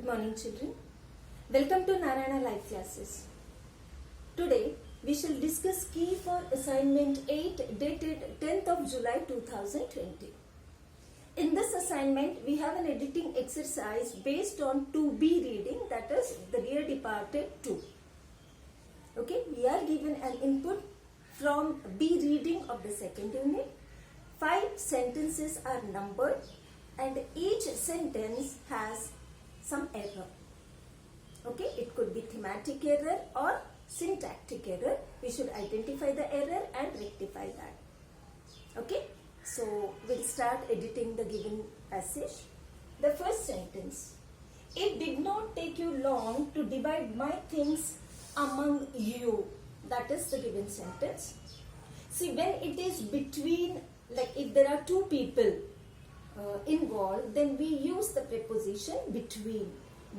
Good morning, children. Welcome to Narayana Live Classes. Today we shall discuss key for assignment 8 dated 10th of July 2020. In this assignment we have an editing exercise based on 2B reading, that is the Dear Departed 2. Okay, we are given an input from B reading of the second unit. 5 sentences are numbered and each sentence has some error. Okay, it could be thematic error or syntactic error. We should identify the error and rectify that. Okay, so we'll start editing the given passage. The first sentence: it did not take you long to divide my things among you. That is the given sentence. See, when it is between, like if there are two people involved, then we use the preposition between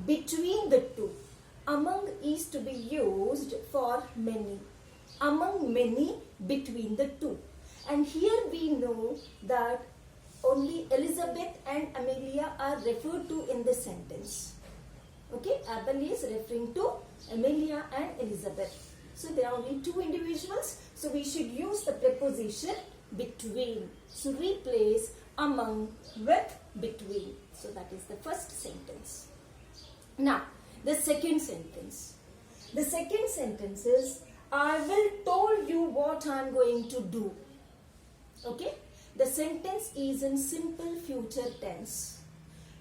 the two. Among is to be used for many, among many, between the two. And here we know that only Elizabeth and Amelia are referred to in the sentence. Okay, Abel is referring to Amelia and Elizabeth. So there are only two individuals, so we should use the preposition between. So replace among with between. So that is the first sentence. Now, the second sentence. The second sentence is, I will told you what I am going to do. Okay? The sentence is in simple future tense.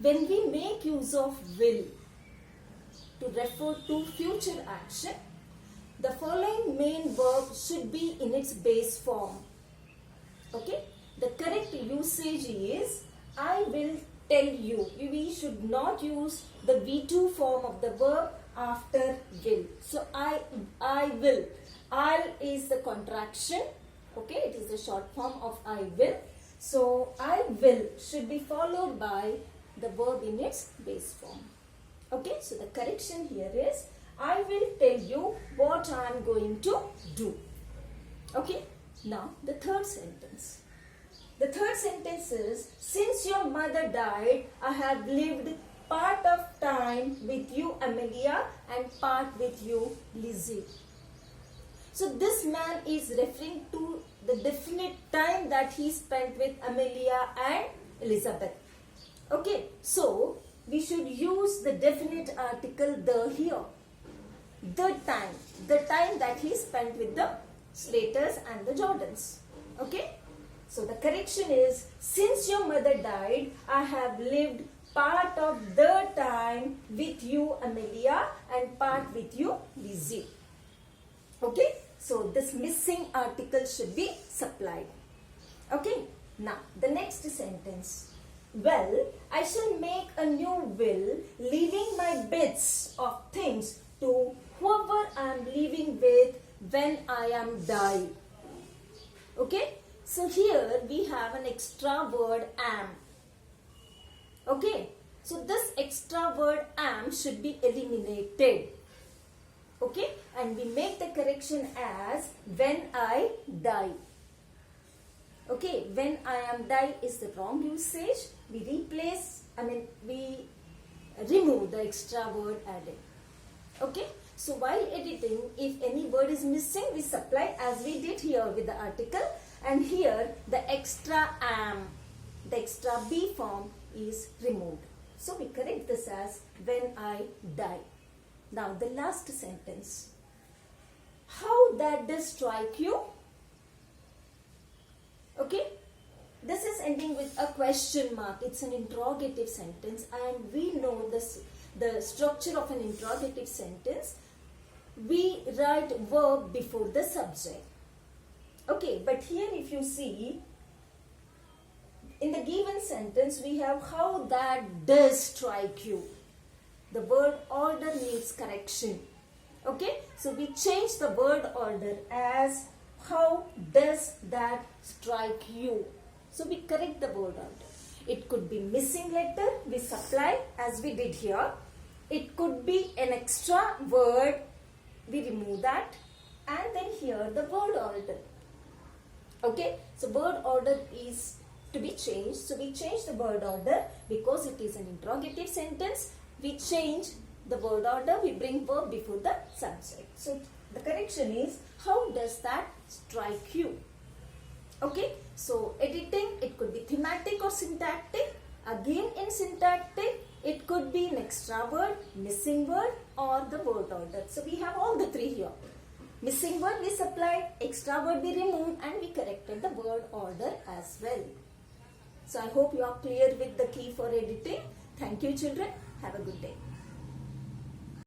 When we make use of will to refer to future action, the following main verb should be in its base form. Okay? The correct usage is, I will tell you. We should not use the V2 form of the verb after will. So I will. I'll is the contraction. Okay, it is the short form of I will. So I will should be followed by the verb in its base form. Okay, so the correction here is, I will tell you what I am going to do. Okay, now the third sentence. The third sentence is, since your mother died, I have lived part of time with you, Amelia, and part with you, Lizzie. So this man is referring to the definite time that he spent with Amelia and Elizabeth. Okay, so we should use the definite article the here. The time that he spent with the Slaters and the Jordans. Okay. So the correction is, since your mother died, I have lived part of the time with you, Amelia, and part with you, Lizzie. Okay, so this missing article should be supplied. Okay, now the next sentence. Well, I shall make a new will, leaving my bits of things to whoever I am living with when I am died. Okay. So here we have an extra word am. Okay. So this extra word am should be eliminated. Okay. And we make the correction as when I die. Okay. When I am die is the wrong usage. We remove the extra word added. Okay. So while editing, if any word is missing, we supply as we did here with the article. And here the extra am, the extra B form is removed. So we correct this as when I die. Now the last sentence. How that does strike you? Okay. This is ending with a question mark. It's an interrogative sentence, and we know this, the structure of an interrogative sentence. We write verb before the subject. Okay, but here if you see, in the given sentence we have how that does strike you. The word order needs correction. Okay, so we change the word order as how does that strike you. So we correct the word order. It could be missing letter, we supply as we did here. It could be an extra word, we remove that. And then here the word order. Okay, so word order is to be changed. So we change the word order because it is an interrogative sentence. We change the word order, we bring verb before the subject. So the correction is, how does that strike you? Okay, so editing, it could be thematic or syntactic. Again in syntactic, it could be an extra word, missing word, or the word order. So we have all the three here. Missing word we supplied, extra word we removed, and we corrected the word order as well. So I hope you are clear with the key for editing. Thank you children. Have a good day.